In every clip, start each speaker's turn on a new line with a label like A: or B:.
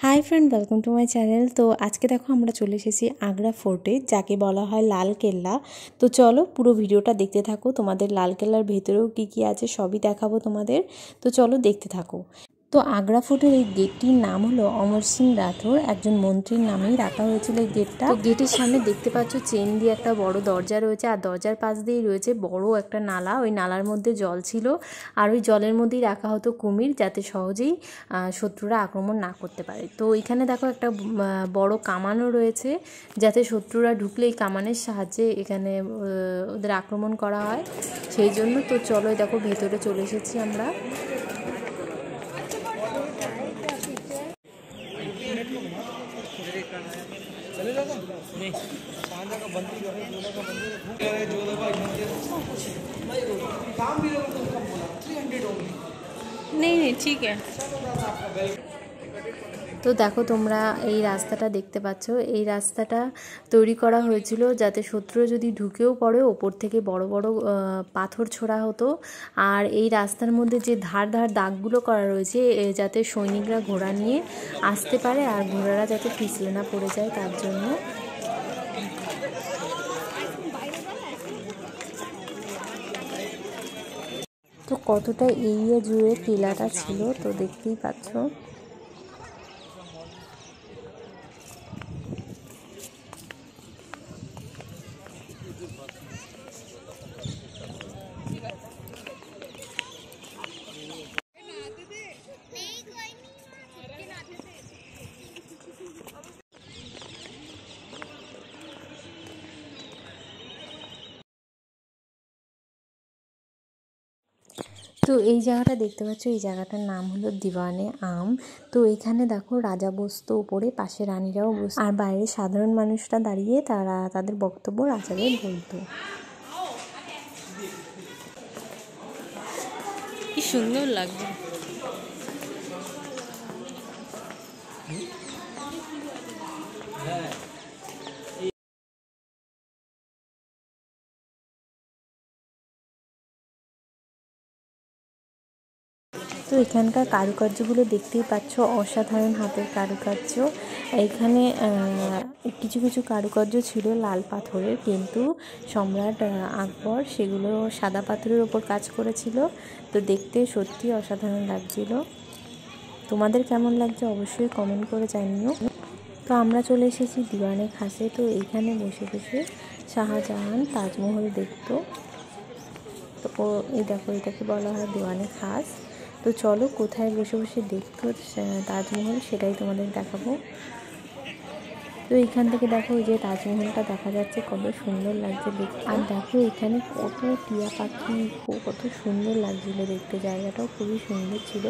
A: High friend welcome to my channel. तो आज के देखो আমরা চলে এসেছি আগ্রা ফোর্টে, যাকে বলা হয় লাল কেল্লা। তো চলো পুরো ভিডিওটা দেখতে থাকো, তোমাদের লাল কেল্লার ভেতরেও কি কি আছে সবই দেখাবো তোমাদের। তো চলো দেখতে থাকো। তো আগ্রা ফোর্টের এই গেটটির নাম হলো অমর সিং রাঠোর, একজন মন্ত্রীর নামেই রাখা হয়েছিল এই গেটটা। তো গেটের সামনে দেখতে পাচ্ছ চেন দিয়ে একটা বড় দরজা রয়েছে, আর দরজার পাশ দিয়েই রয়েছে বড় একটা নালা। ওই নালার মধ্যে জল ছিল, আর ওই জলের মধ্যেই রাখা হতো কুমির, যাতে সহজেই শত্রুরা আক্রমণ না করতে পারে। তো এখানে দেখো একটা বড় কামানও রয়েছে, যাতে শত্রুরা ঢুকলে এই কামানের সাহায্যে এখানে ওদের আক্রমণ করা হয়, সেই জন্য। তো চলো দেখো ভেতরে চলে এসেছি আমরা।
B: नहीं नहीं ठीक है।
A: তো দেখো তোমরা এই রাস্তাটা দেখতে পাচ্ছ, এই রাস্তাটা তৈরি করা হয়েছিল যাতে শত্রু যদি ঢুকেও পড়ে ওপর থেকে বড় বড় পাথর ছোড়া হতো। আর এই রাস্তার মধ্যে যে ধার ধার দাগগুলো করা রয়েছে, যাতে সৈনিকরা ঘোড়া নিয়ে আসতে পারে আর ঘোড়ারা যাতে পিছলে না পড়ে যায়, তার জন্য। তো কতটা এরিয়া জুড়ে টিলাটা ছিল তো দেখতেই পাচ্ছ। তো এই জায়গাটা দেখতে পাচ্ছ, এই জায়গাটার নাম হলো দিওয়ানে আম। তো এখানে দেখো রাজা বসতো উপরে, পাশে রানীরাও বসতো, আর বাইরে সাধারণ মানুষরা দাঁড়িয়ে তারা তাদের বক্তব্য রাজাদের বলতো।
B: কি সুন্দর লাগছে।
A: তো এখানকার কারুকার্যগুলো দেখতেই পাচ্ছ, অসাধারণ হাতের কারুকার্য। এখানে কিছু কিছু কারুকার্য ছিল লাল পাথরের, কিন্তু সম্রাট আকবর সেগুলো সাদা পাথরের ওপর কাজ করেছিল। তো দেখতে সত্যি অসাধারণ লাগছিল। তোমাদের কেমন লাগছে অবশ্যই কমেন্ট করে জানিও। তো আমরা চলে এসেছি দিওয়ানে খাসে। তো এইখানে বসে বসে শাহজাহান তাজমহল দেখতো। তো এই দেখো, এটাকে বলা হয় দিওয়ানে খাস। তো চলো কোথায় বসে বসে দেখতো তাজমহল সেটাই তোমাদের দেখাবো। তো এইখান থেকে দেখো ওই যে তাজমহলটা দেখা যাচ্ছে, কত সুন্দর লাগছে দেখতে। আর দেখো এখানে কত টিয়া পাখি, কত সুন্দর লাগছিল দেখতে, জায়গাটাও খুবই সুন্দর ছিল।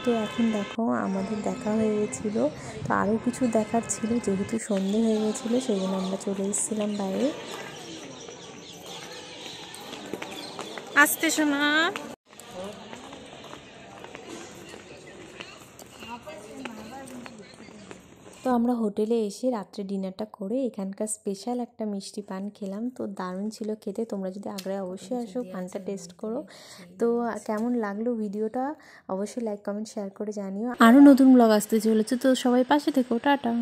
A: তো এখন দেখো আমাদের দেখা হয়ে গেছিলো, তো আরও কিছু দেখার ছিল, যেহেতু সন্ধে হয়ে গেছিলো সেই জন্য আমরা চলে এসেছিলাম বাইরে।
B: আসতে শোনা।
A: তো আমরা হোটেলে এসে রাত্রে ডিনারটা করে এখানকার স্পেশাল একটা মিষ্টি পান খেলাম। তো দারুণ ছিল খেতে। তোমরা যদি আগ্রায় অবশ্যই আসো, পানটা টেস্ট করো। তো কেমন লাগলো ভিডিওটা অবশ্যই লাইক কমেন্ট শেয়ার করে জানিও। আরও নতুন ব্লগ আসতে চলেছে, তো সবাই পাশে থেকো। টাটা।